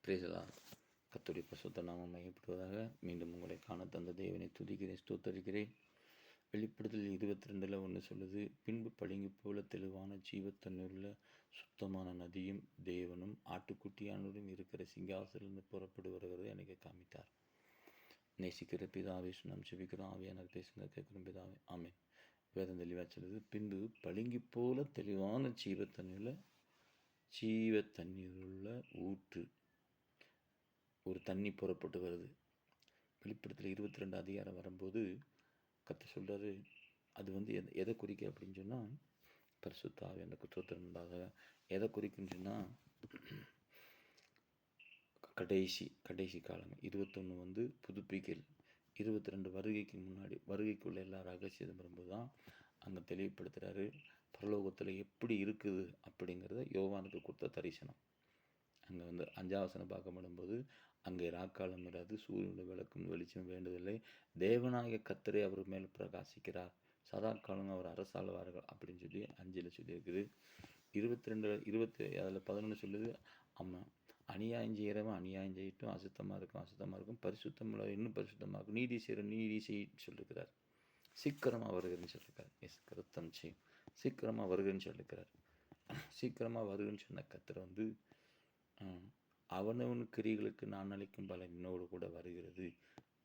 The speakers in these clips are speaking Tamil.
பிரேசலா கர்த்தருடைய பரிசுத்த நாமம் மையப்படுவதாக. மீண்டும் உங்களை காண தந்த தேவனை துதிக்கிறேன், ஸ்தோத்தரிக்கிறேன். வெளிப்படுத்தல் 22 ஒன்று சொல்லுது, பின்பு பளிங்கு போல தெளிவான ஜீவத்தண்ணீருள்ள சுத்தமான நதியும் தேவனும் ஆட்டுக்குட்டியானவரும் இருக்கிற சிங்காசனிலிருந்து புறப்பட்டு வருகிறதை எனக்கு காமித்தார். நேசிக்கிற பிதாவே, நாம் செபிக்கிறோம். ஆவியானவர் பேசுங்க, கேட்கிறோம் பிதாவே, ஆமென். வேதம் தெளிவாக சொல்லுது, பின்பு பளிங்கு போல தெளிவான ஜீவ தண்ணீருள்ள ஊற்று, ஒரு தண்ணி புறப்பட்டு வருது. வெளிப்படுத்தல் 22 அதிகாரம் வரும்போது கர்த்தர் சொல்கிறாரு, அது எதை குறிக்க அப்படின்னு சொன்னால், பரிசுத்த ஆவியானவருக்கு ஸ்தோத்திரம் உண்டாக. எதை குறிக்குன்னு சொன்னால், கடைசி காலம் 21 புதுப்பிக்கல், 22 வருகைக்குள்ள எல்லா ரகசியம் வரும்போது தான் அங்கே தெளிவுபடுத்துகிறாரு. பரலோகத்தில் எப்படி இருக்குது அப்படிங்கிறத யோவானுக்கு கொடுத்த தரிசனம். அங்கே 5ஆம் வசனம் பார்க்கப்படும்போது, அங்கே ராக்காலம் இராது, சூரியனுடைய விளக்கும் வெளிச்சம் வேண்டுவதில்லை, தேவனாகிய கர்த்தரே அவர் மேல் பிரகாசிக்கிறார், சதா காலம் அவர் அரசாழ்வார்கள் அப்படின்னு சொல்லி 5 சொல்லியிருக்குது. 22 அதில் 11 சொல்லுது, ஆமாம், அநியாயம் செய்கிறவன் அநியாயம் செய்யட்டும், அசுத்தமாக இருக்கும், பரிசுத்தம் இன்னும் பரிசுத்தமாக இருக்கும், நீதி செய்யின்னு சொல்லியிருக்கிறார். சீக்கிரமாக வருகிறேன்னு சொல்லியிருக்கார். கருத்தம் செய்யும், சீக்கிரமாக வருகிறேன்னு சொல்லியிருக்கிறார். சீக்கிரமாக வருகிறேன்னு சொன்ன கர்த்தர் அவனவன் கிரிகளுக்கு நான் அளிக்கும் பலன் என்னோடு கூட வருகிறது.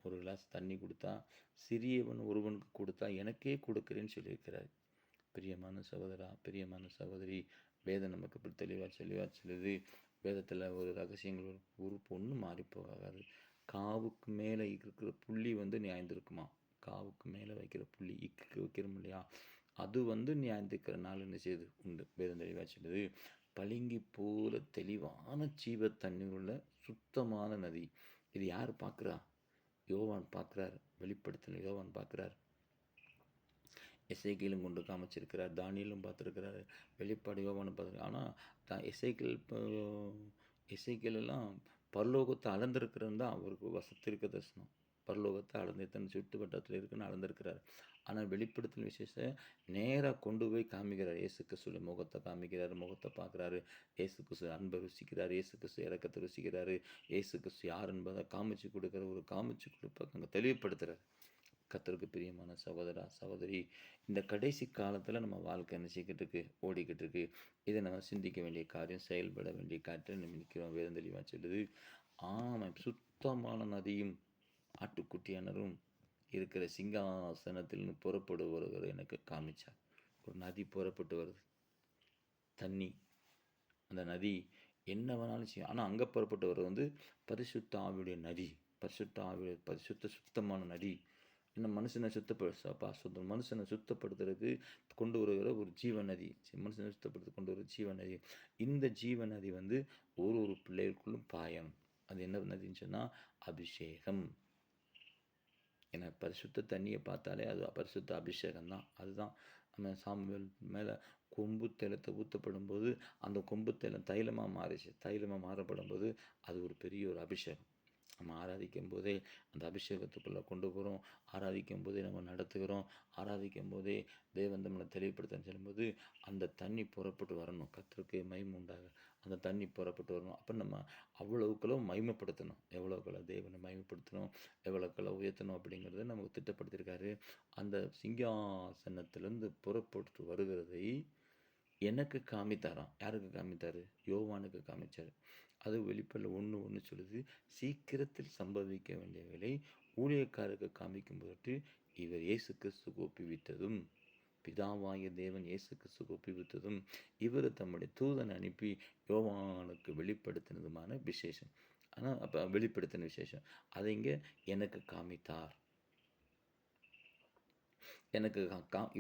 ஒரு கிளாஸ் தண்ணி கொடுத்தா, சிறியவன் ஒருவனுக்கு கொடுத்தா எனக்கே கொடுக்குறேன்னு சொல்லியிருக்கிறார். பிரியமான சகோதரா, பிரியமான சகோதரி, வேதம் நமக்கு தெளிவாக சொல்லுது. வேதத்தில் ஒரு ரகசியங்கள், ஒரு பொண்ணு மாறி போகாது. காவுக்கு மேலே இருக்கிற புள்ளி நியாயந்திருக்குமா? காவுக்கு மேலே வைக்கிற புள்ளி, இக்கு வைக்கிறோம் இல்லையா, அது நியாயந்திருக்கிற நாள் என்ன செய்யுது உண்டு. வேதம் தெளிவாக சொல்லுது, பளிங்கு போல தெளிவான ஜீவ தண்ணீர் உள்ள சுத்தமான நதி. இது யார் பார்க்குறா? யோவான் பார்க்குறார். வெளிப்படுத்தல் யோவான் பார்க்குறார். எசேக்கியேலும் கொண்டு காமிச்சிருக்கிறார். தானியேலும் பார்த்துருக்கிறார். வெளிப்பாடு யோவான் பார்த்துருக்கார். ஆனால் எசேக்கியேலெல்லாம் பரலோகத்தை அளந்திருக்கிறது தான் அவருக்கு வசத்திருக்க தரிசனம். பரலோகத்தை அளந்து தன் சுற்றுவட்டத்தில் இருக்குன்னு அளந்திருக்கிறார். ஆனால் வெளிப்படுத்தல் விசேஷம் நேராக கொண்டு போய் காமிக்கிறார். இயேசு கிறிஸ்துவின் முகத்தை காமிக்கிறார். முகத்தை பார்க்குறாரு. இயேசு கிறிஸ்து அன்பை ருசிக்கிறார். இயேசு கிறிஸ்து இறக்கத்தை ருசிக்கிறாரு. இயேசு கிறிஸ்து யார் என்பதை காமிச்சு கொடுப்ப அங்கே தெளிவுபடுத்துகிறார். கர்த்தருக்கு பிரியமான சகோதரா, சகோதரி, இந்த கடைசி காலத்தில் நம்ம வாழ்க்கை நினைச்சிக்கிட்டு இருக்கு, ஓடிக்கிட்டு இருக்கு. இதை நம்ம சிந்திக்க வேண்டிய காரியம், செயல்பட வேண்டிய காரியத்தை நம்ம நிற்கிறோம். வேதம் தெளிவாக சொல்லுது, ஆமாம், சுத்தமான நதியும் ஆட்டுக்குட்டியானரும் இருக்கிற சிங்காசனத்தில் புறப்படு வருகிற எனக்கு காமிச்சார். ஒரு நதி புறப்பட்டு வருது, தண்ணி. அந்த நதி என்ன வேணாலும் செய்யும். ஆனால் அங்கே புறப்பட்டு வருவது பரிசுத்த ஆவியுடைய நதி, சுத்தமான நதி. இன்னும் மனுஷனை சுத்தப்படுத்துறதுக்கு கொண்டு வருகிற ஒரு ஜீவ நதி, மனுஷனை சுத்தப்படுத்த கொண்டு வர ஜீவ நதி. இந்த ஜீவ நதி ஒரு பிள்ளைகளுக்குள்ளும் பாயணும். அது என்ன நதின்னு சொன்னால் அபிஷேகம். ஏன்னா பரிசுத்த தண்ணியை பார்த்தாலே அது பரிசுத்த அபிஷேகம் தான். அதுதான் நம்ம சாமுவேல் மேலே கொம்பு தைலத்தை ஊற்றப்படும் போது அந்த கொம்பு தைலம் தைலமாக மாறிச்சு. தைலமாக மாறப்படும் போது அது ஒரு பெரிய ஒரு அபிஷேகம். நம்ம ஆராதிக்கும் போதே அந்த அபிஷேகத்துக்குள்ளே கொண்டு போகிறோம். ஆராதிக்கும் போதே நம்ம நடத்துகிறோம். ஆராதிக்கும் போதே தேவன் நம்மளை தெளிவுபடுத்தன்னு சொல்லும்போது அந்த தண்ணி புறப்பட்டு வரணும். கர்த்தருக்கு மகிமை உண்டாக அந்த தண்ணி புறப்பட்டு வரணும். அப்போ நம்ம அவ்வளவுக்களோ மகிமைப்படுத்தணும். எவ்வளோக்களோ தேவனை மகிமைப்படுத்தணும், எவ்வளோக்களோ உயர்த்தணும் அப்படிங்கிறத நமக்கு திட்டப்படுத்தியிருக்காரு. அந்த சிங்காசனத்திலேருந்து புறப்பட்டு வருகிறதை எனக்கு காமித்தாராம். யாருக்கு காமித்தார்? யோவானுக்கு காமித்தார். அது வெளிப்படையில் 1:1 சொல்லுது, சீக்கிரத்தில் சம்பவிக்க வேண்டியவர்களை ஊழியக்காரருக்கு காமிக்கும் பொருட்டு இவர் இயேசு கிறிஸ்துக்கு ஒப்புவித்ததும், பிதாவாகிய தேவன் இயேசு கிறிஸ்துக்கு ஒப்புவித்ததும், இவர் தம்முடைய தூதனை அனுப்பி யோவானுக்கு வெளிப்படுத்தினதுமான விசேஷம். ஆனால் அப்போ வெளிப்படுத்தின விசேஷம் அதை இங்கே எனக்கு காமித்தார். எனக்கு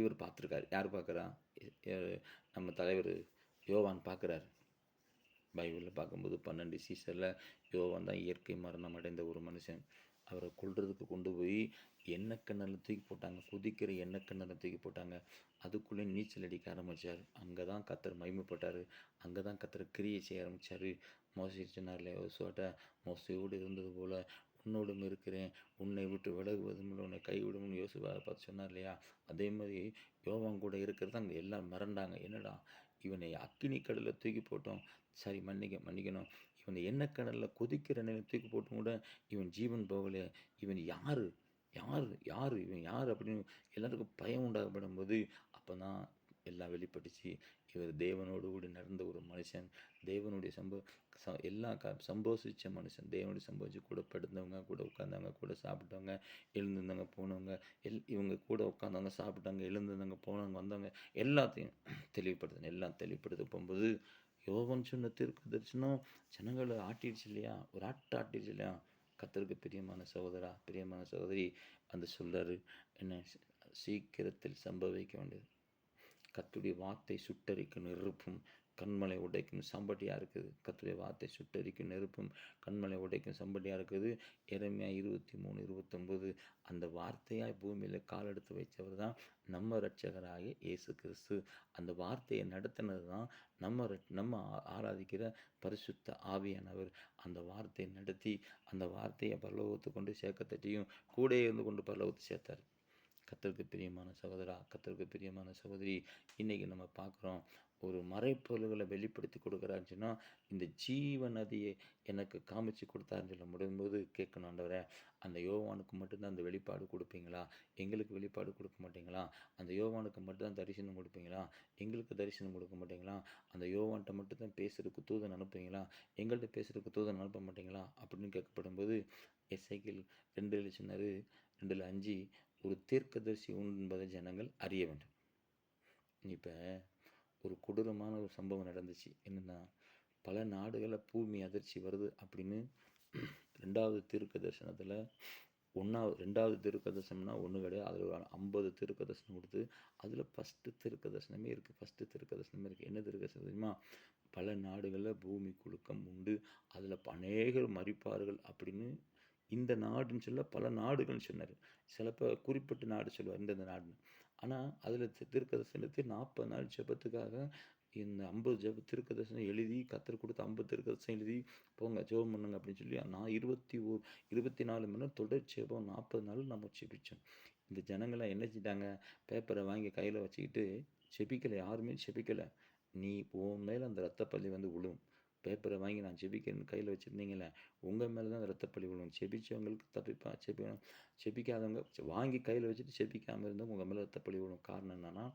இவர் பார்த்துருக்காரு. யார் பார்க்குறா? நம்ம தலைவர் யோவான் பார்க்குறாரு. பைபிளில் பார்க்கும்போது 12 சீசரில் யோவான் தான் இயற்கை மரணம் அடைந்த ஒரு மனுஷன். அவரை கொல்றதுக்கு கொண்டு போய் எண்ணெய் கிணறுல தூக்கி போட்டாங்க. குதிக்கிற எண்ணெய் கிணறுல தூக்கி போட்டாங்க. அதுக்குள்ளே நீச்சல் அடிக்க ஆரம்பித்தார். அங்கே தான் கர்த்தர் மகிமைப்பட்டார். அங்கே தான் கர்த்தர் கிரியை செய்ய ஆரம்பித்தார். மோசே சொன்னார்ல, யோசுவாட்ட, மோசையோடு இருந்தது போல் உன்னோடும் இருக்கிறேன், உன்னை விட்டு விலகுவதும் இல்லை, உன்னை கைவிடும்னு யோசுவாவை பார்த்து சொன்னார் இல்லையா? அதே மாதிரி யோவான் கூட இருக்கிறது அங்கே எல்லாம் மறந்தாங்க. என்னடா, இவனை அக்கினி கடலில் தூக்கி போட்டோம், சரி மன்னிக்கணும், இவன் எண்ணெய் கொதிக்கிற எண்ணெயில தூக்கி போட்டும் கூட இவன் ஜீவன் போகலையே, இவன் யாரு? யாரு? யாரு? இவன் யாரு? அப்படின்னு எல்லாருக்கும் பயம் உண்டாகப்படும்போது, அப்பதான் எல்லாம் வெளிப்பட்டுச்சு. இவர் தேவனோடு கூட நடந்த ஒரு மனுஷன். தேவனுடைய சம்போசிச்ச மனுஷன். தேவனுடைய சம்போசிச்சு கூட படுத்தவங்க, கூட உட்கார்ந்தவங்க, கூட சாப்பிட்டவங்க, எழுந்திருந்தவங்க, போனவங்க, இவங்க கூட உட்கார்ந்தவங்க, சாப்பிட்டாங்க, எழுந்திருந்தவங்க, போனவங்க, வந்தவங்க எல்லாத்தையும் எல்லாம் தெளிவுபடுத்த போகும்போது, யோவான் சொன்ன தீர்க்க தரிசனம் ஜனங்களை ஆட்டிடுச்சு இல்லையா? ஒரு ஆட்டிடுச்சு இல்லையா? கர்த்தருக்கு பிரியமான சகோதரா, பிரியமான சகோதரி அந்த சொல்றாரு, என்ன சீக்கிரத்தில் சம்பவிக்க வேண்டியது. கர்த்தருடைய வார்த்தை சுட்டெரிக்கும் நெருப்பும் கண்மலை உடைக்கும் சம்பட்டியாக இருக்குது. கர்த்தருடைய வார்த்தை சுட்டெரிக்கும் நெருப்பும் கண்மலை உடைக்கும் சம்பட்டியாக இருக்குது. எரேமியா 23:29. அந்த வார்த்தையாய் பூமியில் கால் எடுத்து வைத்தவர் தான் நம்ம இரட்சகராகிய இயேசு கிறிஸ்து. அந்த வார்த்தையை நடத்தினது தான் நம்ம ஆராதிக்கிற பரிசுத்த ஆவியானவர். அந்த வார்த்தையை நடத்தி அந்த வார்த்தையை பரலோகத்துக்கு கொண்டு சேர்க்கத்தட்டியும் கூட இருந்து கொண்டு பரலோகத்தை சேர்த்தார். கர்த்தருக்கு பிரியமான சகோதரா, கர்த்தருக்கு பிரியமான சகோதரி, இன்றைக்கி நம்ம பார்க்குறோம், ஒரு மறைப்பொருள்களை வெளிப்படுத்தி கொடுக்குறாருன்னு சொன்னால், இந்த ஜீவ நதியை எனக்கு காமிச்சு கொடுத்தாருன்னு சொல்ல முடியும்போது கேட்கணும், ஆண்டவரே, அந்த யோவானுக்கு மட்டும்தான் அந்த வெளிப்பாடு கொடுப்பீங்களா? எங்களுக்கு வெளிப்பாடு கொடுக்க மாட்டீங்களா? அந்த யோவானுக்கு மட்டும்தான் தரிசனம் கொடுப்பீங்களா? எங்களுக்கு தரிசனம் கொடுக்க மாட்டீங்களா? அந்த யோவான்கிட்ட மட்டும்தான் பேசுறதுக்கு தூதன் அனுப்புவீங்களா? எங்கள்கிட்ட பேசுறதுக்கு தூதன் அனுப்ப மாட்டீங்களா? அப்படின்னு கேட்கப்படும்போது எசேக்கியேல் 2 சொன்னார், 2:5, ஒரு தீர்க்கதரிசி உண்டு என்பதை ஜனங்கள் அறிய வேண்டும். இப்போ ஒரு கொடூரமான ஒரு சம்பவம் நடந்துச்சு. என்னென்னா, பல நாடுகளில் பூமி அதிர்ச்சி வருது அப்படின்னு 2வது தீர்க்க தரிசனத்தில் 2வது தீர்க்க தரிசனம்னா ஒன்று கிடையாது, அதில் ஒரு 50 தீர்க்க தரிசனம் கொடுத்து அதில் ஃபஸ்ட்டு தீர்க்க தரிசனமே இருக்குது. என்ன தீர்க்க தரிசனம் தெரியுமா? பல நாடுகளில் பூமி குலுக்கம் உண்டு, அதில் அநேகர் மரிப்பார்கள் அப்படின்னு இந்த நாடுன்னு சொல்ல பல நாடுகள்னு சொன்னார். சிலப்போ குறிப்பிட்ட நாடு சொல்லுவார், இந்தந்த நாடுன்னு. ஆனால் அதில் தீர்க்கதரிசனத்தை 40 நாள் ஜெபத்துக்காக இந்த 50 தீர்க்கதரிசனம் எழுதி, கர்த்தர் கொடுத்த 50 தீர்க்கதரிசனம் எழுதி, போங்க ஜெபம் பண்ணுங்க அப்படின்னு சொல்லி நான் 24 மணி நேரம் தொடர் ஜெபம் 40 நாள் நம்ம ஜெபித்தோம். இந்த ஜனங்களாம் என்ன செஞ்சிட்டாங்க? பேப்பரை வாங்கி கையில் வச்சுக்கிட்டு ஜெபிக்கலை, யாருமே ஜெபிக்கலை. நீ உன் மேலே அந்த இரத்தப்பள்ளி வந்து விழும். பேப்பரை வாங்கி நான் ஜெபிக்கிறேன்னு கையில் வச்சுருந்தீங்களே, உங்கள் மேலே தான் அந்த இரத்தப்பழி விழும். செபிச்சவங்களுக்கு செபிக்காதவங்க வாங்கி கையில் வச்சுட்டு செபிக்காமல் இருந்தவங்க உங்கள் மேலே இரத்தப்பழி விழும். காரணம் என்னென்னா,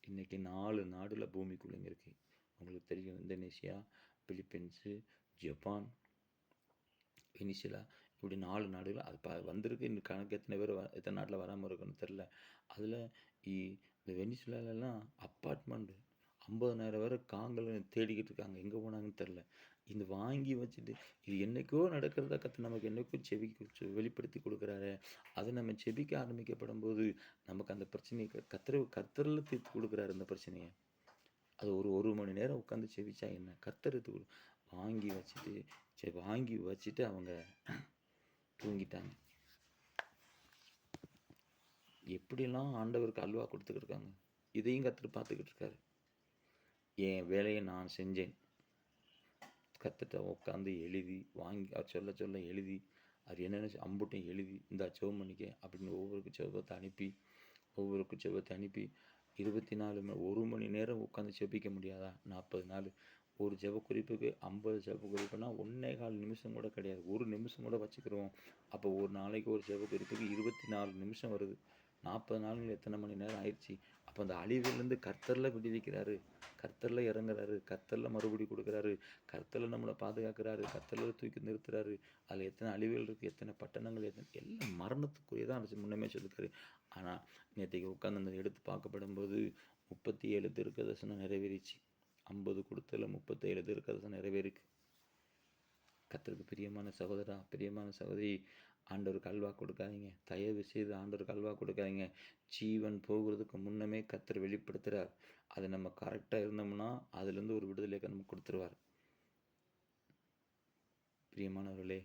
இன்றைக்கி 4 நாடில் பூமி குலுங்கி இருக்குது. உங்களுக்கு தெரியும், இந்தோனேஷியா, பிலிப்பைன்ஸு, ஜப்பான், வெனிசுலா, இப்படி 4 நாடுகள் அது வந்திருக்கு. இன்னும் கணக்கு எத்தனை நாட்டில் வராமல் இருக்குன்னு தெரில. அதில் இந்த வெனிசுலாலெல்லாம் அப்பார்ட்மெண்ட்டு 50,000 வரை காங்கள் தேடிக்கிட்டு இருக்காங்க. எங்கே போனாங்கன்னு தெரில. இந்த வாங்கி வச்சுட்டு இது என்றைக்கோ நடக்கிறதா கர்த்தர் நமக்கு என்றைக்கோ வெளிப்படுத்தி கொடுக்குறாரு. அதை நம்ம செபிக்க ஆரம்பிக்கப்படும் போது நமக்கு அந்த பிரச்சனையை கர்த்தரில் தீர்த்து கொடுக்குறாரு. அந்த பிரச்சனையை அது ஒரு மணி நேரம் உட்காந்து செபிச்சா என்ன? கர்த்தர் வாங்கி வச்சுட்டு அவங்க தூங்கிட்டாங்க. எப்படிலாம் ஆண்டவருக்கு அல்வா கொடுத்துக்கிட்டு இருக்காங்க. இதையும் கர்த்தர் பார்த்துக்கிட்டு இருக்காரு. என் வேலையை நான் செஞ்சேன். கர்த்தர்ட்ட உட்காந்து எழுதி வாங்கி அவர் சொல்ல எழுதி, அது என்னென்ன அம்புட்டையும் எழுதி இந்த ஜெபம் பண்ணிக்க அப்படின்னு ஒவ்வொருக்கும் ஜெபத்தை அனுப்பி 24 1 மணி நேரம் உட்காந்து ஜெபிக்க முடியாதா? 40 நாள். ஒரு ஜெப குறிப்புக்கு 50 ஜெப குறிப்புனா 1.25 நிமிஷம் கூட கிடையாது. 1 நிமிஷம் கூட வச்சுக்கிறோம். அப்போ ஒரு நாளைக்கு ஒரு ஜெப குறிப்புக்கு 24 நிமிஷம் வருது. 40 நாளுங்கள் எத்தனை மணி நேரம் ஆயிடுச்சு? அப்போ அந்த அழிவிலேருந்து கர்த்தரில் விடுவிக்கிறாரு, கர்த்தரில் இறங்குறாரு, கர்த்தரில் மறுபடி கொடுக்குறாரு, கர்த்தரில் நம்மளை பாதுகாக்கிறாரு, கர்த்தரில் தூக்கி நிறுத்துறாரு. அதில் எத்தனை அழிவுகள் இருக்குது, எத்தனை பட்டணங்கள், எல்லாம் மரணத்துக்குரியதான் முன்னமே சொல்லியிருக்காரு. ஆனால் நேற்றைக்கு உட்காந்து அந்த எடுத்து பார்க்கப்படும்போது 37 தீர்க்கதரிசனம் நிறைவேறிச்சு. 50 கொடுத்ததில் 37 தீர்க்கதரிசனம் நிறைவேறிக்கு. கர்த்தருக்கு பிரியமான சகோதரா, பிரியமான சகோதரி, ஆண்டவருக்கு அல்வா கொடுக்காதீங்க. தயவு செய்து ஆண்டவருக்கு அல்வா கொடுக்காதீங்க. ஜீவன் போகிறதுக்கு முன்னமே கர்த்தர் வெளிப்படுத்துகிறார். அதை நம்ம கரெக்டாக இருந்தோம்னா அதுலேருந்து ஒரு விடுதலை நமக்கு கொடுத்துருவார். பிரியமானவர்களே,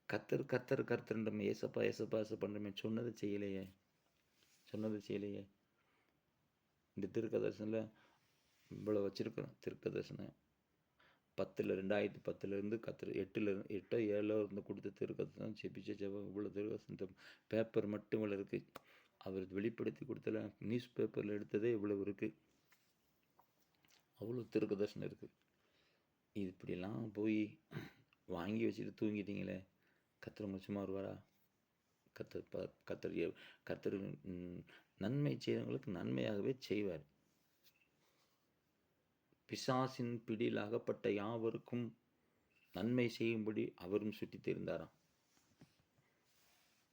கர்த்தர் நம்ம ஏசப்பான்றமே சொன்னதை செய்யலையே. இந்த தீர்க்கதரிசனில் இவ்வளோ வச்சுருக்கிறோம். தீர்க்கதரிசனம் 2010 கர்த்தர் 7 இருந்து கொடுத்த தீர்க்கதரிசனம் ஜெபிச்ச ஜெபம் இவ்வளோ தீர்க்கதரிசனம் பேப்பர் மட்டும் இவ்வளோ இருக்குது. அவர் வெளிப்படுத்தி கொடுத்தல நியூஸ் பேப்பரில் எடுத்ததே இவ்வளோ இருக்குது. அவ்வளோ தீர்க்கதரிசனம் இருக்குது. இது இப்படிலாம் போய் வாங்கி வச்சுட்டு தூங்கிட்டீங்களே, கர்த்தர் உங்களை சும்மா வருவாரா? கர்த்தர் நன்மை செய்கிறவங்களுக்கு நன்மையாகவே செய்வார். பிசாசின் பிடியில் அகப்பட்ட யாவருக்கும் நன்மை செய்யும்படி அவரும் சுற்றித் திரிந்தாராம்.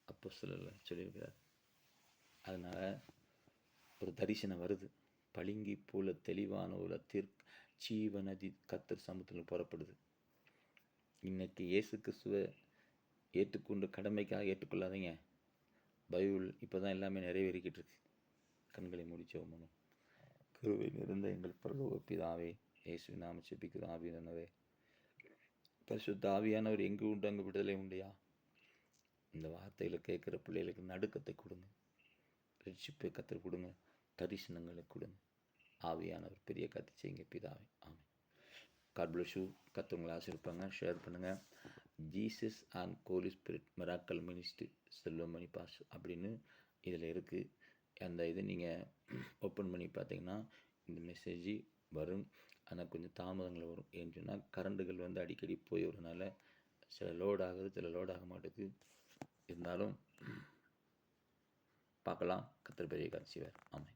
அப்போஸ்தலர்ல சொல்லியிருக்கிறார். அதனால ஒரு தரிசனம் வருது. பளிங்கு போல தெளிவான ஒரு ஜீவநதி கர்த்தர் சமூகத்தில் புறப்படுது. இன்னைக்கு இயேசு கிறிஸ்துவை ஏற்றுக்கொண்டு கடமைக்காக ஏற்றுக்கொள்ளாதீங்க. பைபிள் இப்போ தான் எல்லாமே நிறைவேறிக்கிட்டு இருக்கு. கண்களை மூடி ஜெபம் பண்ணுவோம். கிருபை நிறைந்த எங்கள் பரலோக பிதாவே, இயேசுவின் நாமத்தில் ஜெபிக்கிறோம். ஆவியானவரே, பரிசுத்த ஆவியானவர் எங்கு உண்டு அங்கு விடுதலை உண்டுயா. இந்த வார்த்தைகளை கேட்குற பிள்ளைகளுக்கு நடுக்கத்தை கொடுங்க, ரட்சிப்பை கற்றுக் கொடுங்க, தரிசனங்களை கொடுங்க. ஆவியானவர் பெரிய கத்தை செய்யுங்க பிதாவே. ஆமென். God bless you. கத்தவங்களை ஆசிரிப்பாங்க. ஷேர் பண்ணுங்கள். Jesus and Holy Spirit miracle ministry Selvamani பாஸ் அப்படின்னு இதில் இருக்குது. அந்த இதை நீங்கள் ஓப்பன் பண்ணி பார்த்தீங்கன்னா இந்த மெசேஜ் வரும். ஆனால் கொஞ்சம் தாமதங்கள் வரும். ஏன்னு சொன்னால் கரண்டுகள் வந்து அடிக்கடி போய் வரனால சில லோட் ஆகுது, சில லோட் ஆக மாட்டேங்குது. இருந்தாலும் பார்க்கலாம். கர்த்தர் பெரிய காட்சி வேறு. ஆமாம்.